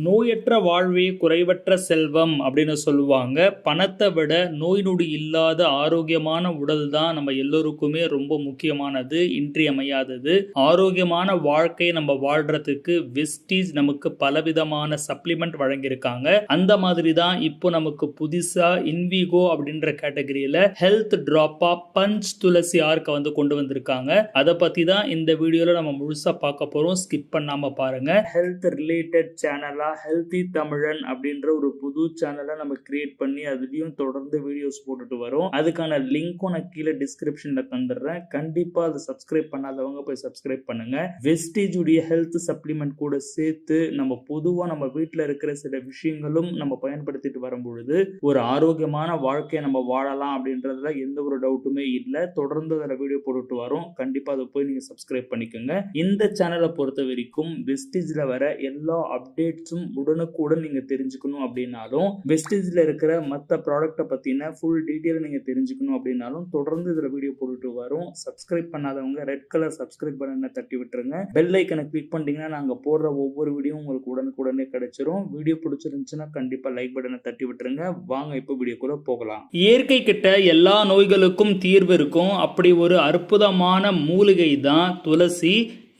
நோயற்ற வாழ்வே குறைவற்ற செல்வம் அப்படின்னு சொல்லுவாங்க. பணத்தை விட நோய் நொடி இல்லாத ஆரோக்கியமான உடல் தான் நம்ம எல்லோருக்குமே ரொம்ப முக்கியமானது, இன்றியமையாதது. ஆரோக்கியமான வாழ்க்கை நம்ம வாழ்றதுக்கு வெஸ்டீஜ் நமக்கு பலவிதமான சப்ளிமெண்ட் வழங்கியிருக்காங்க. அந்த மாதிரி தான் இப்போ நமக்கு புதுசா இன்விகோ அப்படின்ற கேட்டகரியில ஹெல்த் டிராப்பா பஞ்ச் துளசி ஆர்க்க வந்து கொண்டு வந்திருக்காங்க. அதை பத்தி தான் இந்த வீடியோல நம்ம முழுசா பார்க்க போறோம். ஸ்கிப் பண்ணாம பாருங்க. ஹெல்த் ரிலேட்டட் சேனலா ஹெல்தி தமிழன் அப்படின்ற ஒரு புது சேனலை நம்ம கிரியேட் பண்ணி அதுலயும் தொடர்ந்து வீடியோஸ் போட்டுட்டு வரோம். அதுக்கான லிங்க்கும் நான் கீழே டிஸ்கிரிப்ஷன்ல தந்துடுறேன். கண்டிப்பா அதை சப்ஸ்கிரைப் பண்ணாதவங்க போய் சப்ஸ்கிரைப் பண்ணுங்க. வெஸ்டேஜ் உடைய ஹெல்த் சப்ளிமெண்ட் கூட சேர்த்து நம்ம பொதுவா நம்ம வீட்டில் இருக்கிற சில விஷயங்களும் நம்ம பயன்படுத்திட்டு வரும் பொழுது ஒரு ஆரோக்கியமான வாழ்க்கையை நம்ம வாழலாம் அப்படின்றதுல எந்த ஒரு டவுட்டுமே இல்லை. தொடர்ந்து அதில் வீடியோ போட்டுட்டு வரோம். கண்டிப்பா அதை போய் நீங்க சப்ஸ்கிரைப் பண்ணிக்கோங்க. இந்த சேனலை பொறுத்த வரைக்கும் வெஸ்டேஜ்ல வர எல்லா அப்டேட்ஸும் உடனுக்குடன் நீங்க தெரிஞ்சுக்கணும் அப்படின்னாலும், வெஸ்டேஜ்ல இருக்கிற மற்ற ப்ராடக்ட்டை பத்தின ஃபுல் டீடைல் நீங்க தெரிஞ்சுக்கணும் அப்படின்னாலும் தொடர்ந்து இதுல வீடியோ போட்டுட்டு வரும். சப்ஸ்கிரைப் பண்ணாதவங்க ரெட் கலர் சப்ஸ்கிரைப் பட்டனை தட்டி விட்டுருங்க. பெல் ஐக்கனை கிளிக் பண்ணிட்டீங்கன்னா நாங்க போடுற ஒவ்வொரு வீடியோ உங்களுக்கு உடனுக்குடனே கிடைச்சிரும். வீடியோ பிடிச்சிருந்துச்சுன்னா கண்டிப்பா லைக் பட்டனை தட்டி விட்டுருங்க. வாங்க இப்போ வீடியோக்குள்ள போகலாம். இயற்கை கிட்ட எல்லா நோய்களுக்கும் தீர்வு இருக்கும். அப்படி ஒரு அற்புதமான மூலிகை தான் துளசி.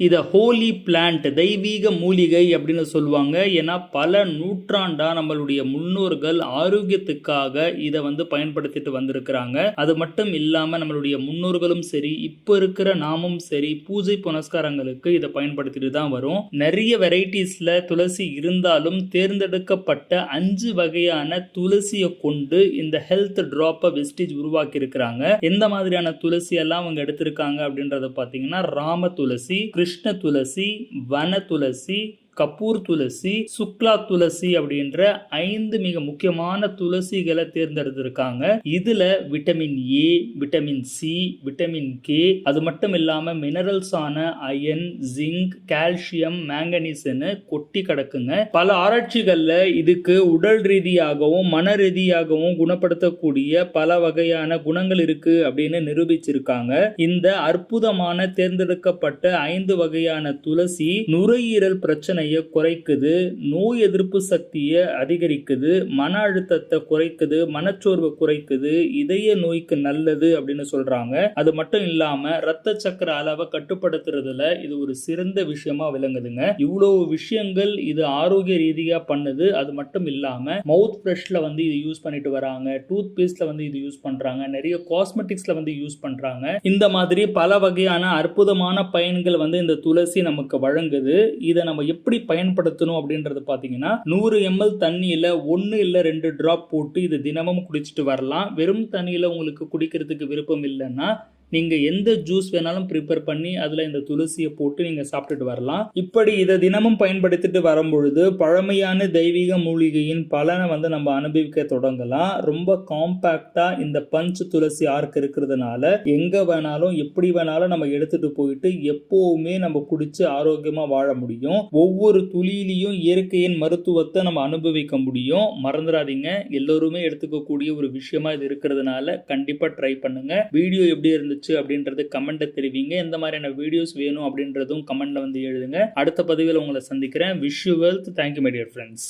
இதை ஹோலி பிளான்ட், தெய்வீக மூலிகை அப்படின்னு சொல்லுவாங்க. ஏன்னா பல நூற்றாண்டா நம்மளுடைய முன்னோர்கள் ஆரோக்கியத்துக்காக இதை வந்து பயன்படுத்திட்டு வந்திருக்கிறாங்க. அது மட்டும் இல்லாம நம்மளுடைய முன்னோர்களும் சரி, இப்போ இருக்கிற நாமும் சரி, பூஜை புனஸ்காரங்களுக்கு இதை பயன்படுத்திட்டு தான் வரும். நிறைய வெரைட்டிஸ்ல துளசி இருந்தாலும் தேர்ந்தெடுக்கப்பட்ட 5 வகையான துளசியை கொண்டு இந்த ஹெல்த் டிராப்பை வெஸ்டேஜ் உருவாக்கி இருக்கிறாங்க. எந்த மாதிரியான துளசி எல்லாம் அவங்க எடுத்திருக்காங்க அப்படின்றத பாத்தீங்கன்னா, ராம துளசி, கிருஷ்ண துளசி, வன துளசி, கபூர் துளசி, சுக்லா துளசி அப்படின்ற 5 மிக முக்கியமான துளசிகளை தேர்ந்தெடுத்திருக்காங்க. இதுல vitamin A, vitamin C, vitamin K, அது மட்டும் இல்லாம மினரல்ஸ் ஆன அயன், ஜிங்க், கால்சியம், மேங்கனீஸ்னு கொட்டி கிடக்குங்க. பல ஆராய்ச்சிகள்ல இதுக்கு உடல் ரீதியாகவும் மன ரீதியாகவும் குணப்படுத்தக்கூடிய பல வகையான குணங்கள் இருக்கு அப்படின்னு நிரூபிச்சிருக்காங்க. இந்த அற்புதமான தேர்ந்தெடுக்கப்பட்ட 5 வகையான துளசி நுரையீரல் பிரச்சனை குறைக்குது, நோய் எதிர்ப்பு சக்தியை அதிகரிக்குது, மன அழுத்தத்தை குறைக்குது, மனச்சோர்வை குறைக்குது, இதய நோய்க்கு நல்லது அப்படின்னு சொல்றாங்க. அது மட்டும் இல்லாம ரத்த சக்கர அளவை கட்டுப்படுத்துறதுல இது ஒரு சிறந்த விஷயமா விளங்குதுங்க. இவ்வளவு விஷயங்கள் இது ஆரோக்கிய ரீதியா பண்ணுது. அது மட்டும் இல்லாம மவுத் பிரஷ்ல வந்து இது யூஸ் பண்ணிட்டு வராங்க, டூத் பேஸ்ட்ல வந்து இது யூஸ் பண்றாங்க, நிறைய காஸ்மெட்டிக்ஸ்ல வந்து யூஸ் பண்றாங்க. இந்த மாதிரி பல வகையான அற்புதமான பயன்கள் வந்து இந்த துளசி நமக்கு வழங்குது. இதை நம்ம எப்படி பயன்படுத்தணும் அப்படின்றது பாத்தீங்கன்னா, 100 ml தண்ணியில 1 இல்ல 2 டிராப் போட்டு இது தினமும் குடிச்சிட்டு வரலாம். வெறும் தண்ணியில உங்களுக்கு குடிக்கிறதுக்கு விருப்பம் இல்லைன்னா நீங்க எந்த ஜூஸ் வேணாலும் ப்ரிப்பேர் பண்ணி அதுல இந்த துளசியை போட்டு நீங்க சாப்பிட்டுட்டு வரலாம். இப்படி இதை தினமும் பயன்படுத்திட்டு வரும்பொழுது பழமையான தெய்வீக மூலிகையின் பலனை வந்து நம்ம அனுபவிக்க தொடங்கலாம். ரொம்ப காம்பாக்டா இந்த பஞ்ச் துளசி ஆர்க் இருக்கிறதுனால எங்க வேணாலும் எப்படி வேணாலும் நம்ம எடுத்துட்டு போயிட்டு எப்பவுமே நம்ம குடிச்சு ஆரோக்கியமா வாழ முடியும். ஒவ்வொரு துளியிலையும் இயற்கையின் மருத்துவத்தை நம்ம அனுபவிக்க முடியும். மறந்துடாதீங்க, எல்லோருமே எடுத்துக்கக்கூடிய ஒரு விஷயமா இது இருக்கிறதுனால கண்டிப்பா ட்ரை பண்ணுங்க. வீடியோ எப்படி இருந்துச்சு அப்படின்றது கமெண்ட்ல தெரிவிங்க. எந்த மாதிரியான வீடியோஸ் வேணும் அப்படின்றதும் கமெண்ட்ல வந்து எழுதுங்க. அடுத்த பதிவில் உங்களை சந்திக்கிறேன். Wish you wealth. Thank you my dear friends.